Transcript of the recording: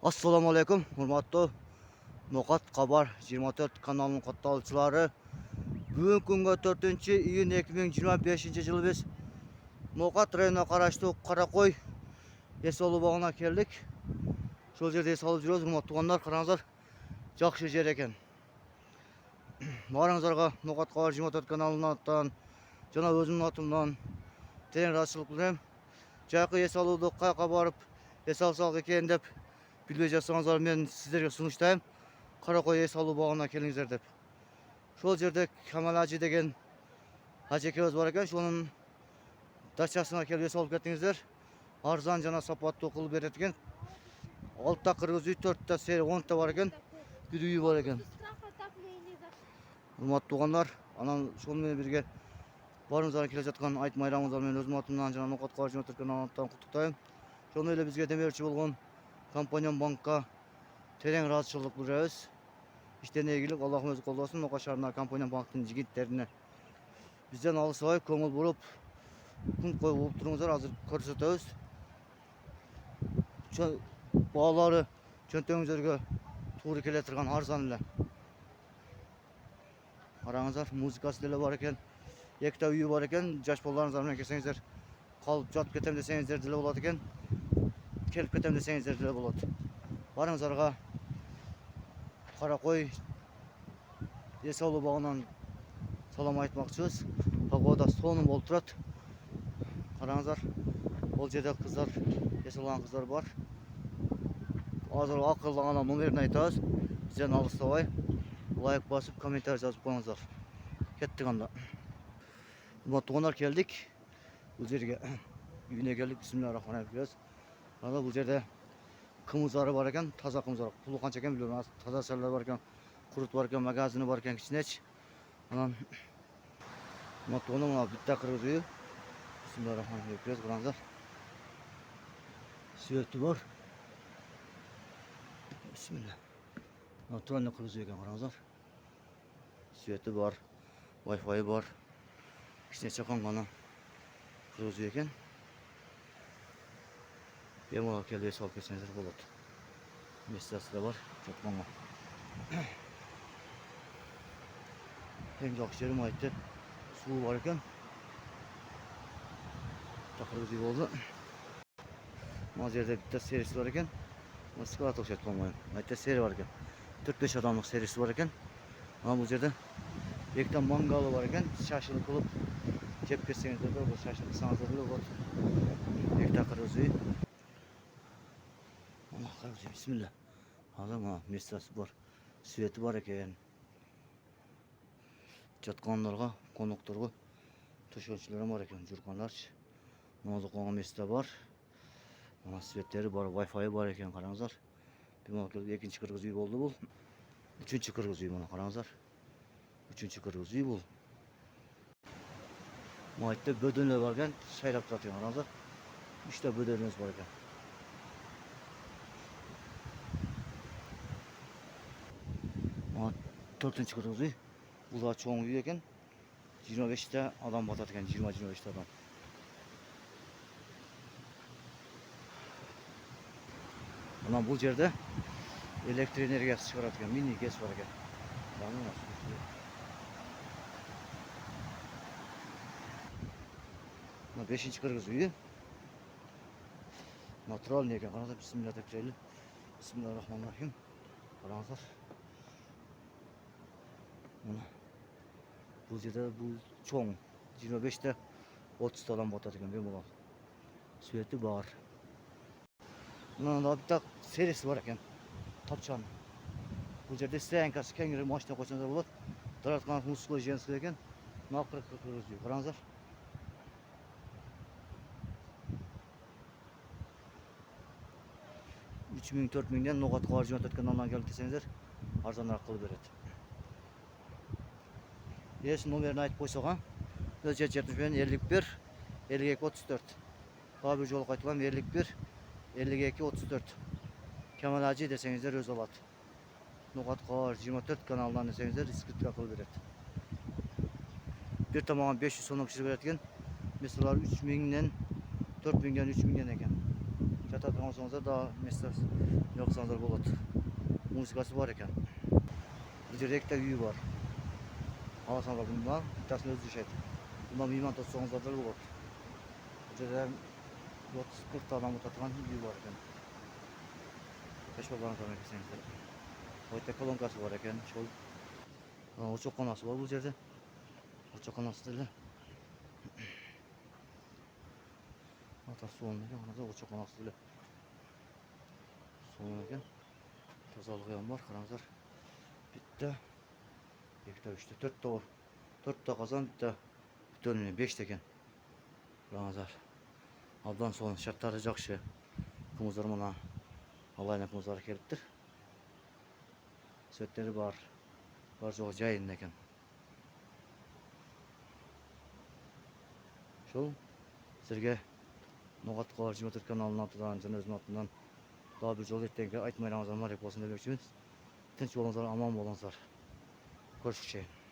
Assalamu alaikum, hurmatlı Nokat Kabar 24 kanalının katılımcıları. Bugün kunga 4 iyun 2025 yılı biz Nokat rayonuna qarashlı Qarakoy Esolu bağına keldik. Şol жерде ес алып жүрөбүз, урматтуу тугандар, караңыздар. Жакшы жер экен. Барыңыздарга Nokat Kabar 24 каналынын атынан жана өзүмдүн атымдан терең ыраазычылык билдирем. Жакы эс алууду каяка барып эс алсак экен деп билбей жатсаңыздар, мен сіздерге сунуштайм. Каракой эс алуу багына келиңиздер деп. Шол жерде Камал ажы деген ажекебиз бар экен. Шонун дачасына келип эс алып кеттиңиздер. Арзан жана сапаттуу кылып берет экен. 6 кыргыз үй, 4 сери, 10 бар экен. Бир үйү бар экен. Урматтуу туугандар, анан шону менен бирге барыңыздар келе жаткан айт майрамыңыздар менен өзүмдүн атымдан жана Nokat Kabar 24 каналынан куттуктайм. Шону эле бизге демеушү болгон Компания банкка терең ыраазычылык билдиребиз. Иштен ийгилик, Аллахым өзү колдосун. Нока шаарына Компания банктын жигиттерине бизден алысбай көңүл буруп күн коюп туруңуздар. Азыр көрсөтөбүз. Баалары чөнтөгүңүзгө туура келе турган арзан эле. Караңыздар, музыкасы деле бар экен. 2 үйү бар экен. Жаш балдарыңыздар менен келсеңиздер, калып жатып кетем десеңиздер деле болот экен. Келип кетем десеңиздер деле болот. Барыңыздарга Каракой эс алуу багынан салам айтмакчыбыз. Погода сонун болуп турат. Караңыздар, бул жерде кыздар, эс алган кыздар бар. Азыр акылдаган номерин айтабыз. Бизден алыстабай лайк басып, комментарий жазып коюңуздар. Кеттик анда. Урматтуу туугандар, келдик. Бул жерге үйүнө келдик. Бисмиллахиррахманиррахим. Ана бул жерде кымыздары бар экен, таза кымыздар. Пулу канча экен билбейм. Таза серлер бар экен, курут бар экен, магазини бар экен, кичинеч. Анан мотону мына битта кыргыз үйү. Бисмиллахиррахманиррахим. Караңыздар. Свети бар. Бисмилlah. Натуральный кыргыз үй экен, караңыздар. Свети бар, Wi-Fi бар. Кичине чакан гана кыргыз үй экен. Bemalol kelib es olib ketsangiz bo'ladi. Местасы да бар, жатканга. Эң жакшы жерим айтты. Суу бар экен. Такыргыз үй болду. Мына жерде битта сервис бар экен. Москвада окшойт болмойм. Айтты сери бар экен. 4-5 адамдык сервиси бар экен. Ана бул жерде эктен мангалы бар экен. Шашылык кылып жеп кетсеңиздер да, бул шашылык кылсаңыздар деле болот. Экта кыргыз үй. Бисмилlah. Азыр мына местасы бар, свети бар экен. Жаткандарга, конокторго төшөнчүлөр бар экен, жургандарчы. Намаз окуган месте бар. Мына светтери бар, Wi-Fi бар экен, караңыздар. Бемал экинчи кыргыз үй болду бул. Үчүнчү кыргыз үй мына караңыздар. Үчүнчү кыргыз үй бул. Майтта бөдөндөр бар экен, шайлап турат экен, караңыздар. 3 бөдөнөбүз бар экен. Төртүнчү кыргыз үй. Бул да чоң үй экен. 25 адам батат экен, 20-25 адам. Анан бул жерде электр энергиясы чыгарат экен, мини газ бар экен. Мына 5-чи кыргыз үйү. Натуральный экен, караңыздар. Бисмилlah деп жайлы. Бисмиллахиррахманиррахим. Караңыздар. Бул жерде бул чоң 25-30 адам батат экен, бемалол. Свети бар. Мына битта сервиси бар экен. Тапчан. Бул жерде стоянкасы кеңири машина койсоңуздар болот. Тараткан мужской, женский экен. Мына кыргыз үй, караңыздар. Үч миң, 4 миңден Nokat Kabar 24 каналынан келип десеңиздер, арзаныраак кылып берет. Еш номерин айтып койсок, 071 52 34. Дагы бир жолу кайталам, 51 52 34. Камал ажы десеңиздер өзү алат. Nokat Kabar 24 каналынан десеңиздер, скидка кылып берет. Бир тамаган 500 сомдон пиширип берет экен. Мисалы 3 миңден 4 миңден 3 миңден экен. oynatadigan olsanızlar daha mesaj yoksanızlar болады. Muzikası var ekan. Bu жерде ikkita uy var. Аласаңдар bundan, bittasini o'zi ishlaydi. Bundan mehmon tutsanızlar da болады. Bu жерде 30-40 ta adam o'tadigan uy var ekan. Besh bolani ko'rmak istesangizlar. Bu yerda kolonkasi var ekan. Şol o'choqxonasi var bu жерде. O'choqxonasida atası onun ekan, ana da o'choqxonasida so'ng ekan. Tozaligi ham bor, qarangizlar. Bitta, ikkita, uchta, to'rtta bor. To'rtta qozon, bitta butunmi 5 ekan. Qarangizlar. Abdan so'ng shartlari yaxshi. Qimizlar mana alayna qimizlar kelibdir. Sötleri bor. Bor jo'q joyida ekan. Şol sizlarga No'g'at Qo'rg'im kanalini atidan, o'zim atidan daha bir yol ettenga aytmaylarыңызlar ma'rif bo'lsin demoqchiman. Tinch bo'lingizlar, omon bo'lingizlar. Ko'rishguncha.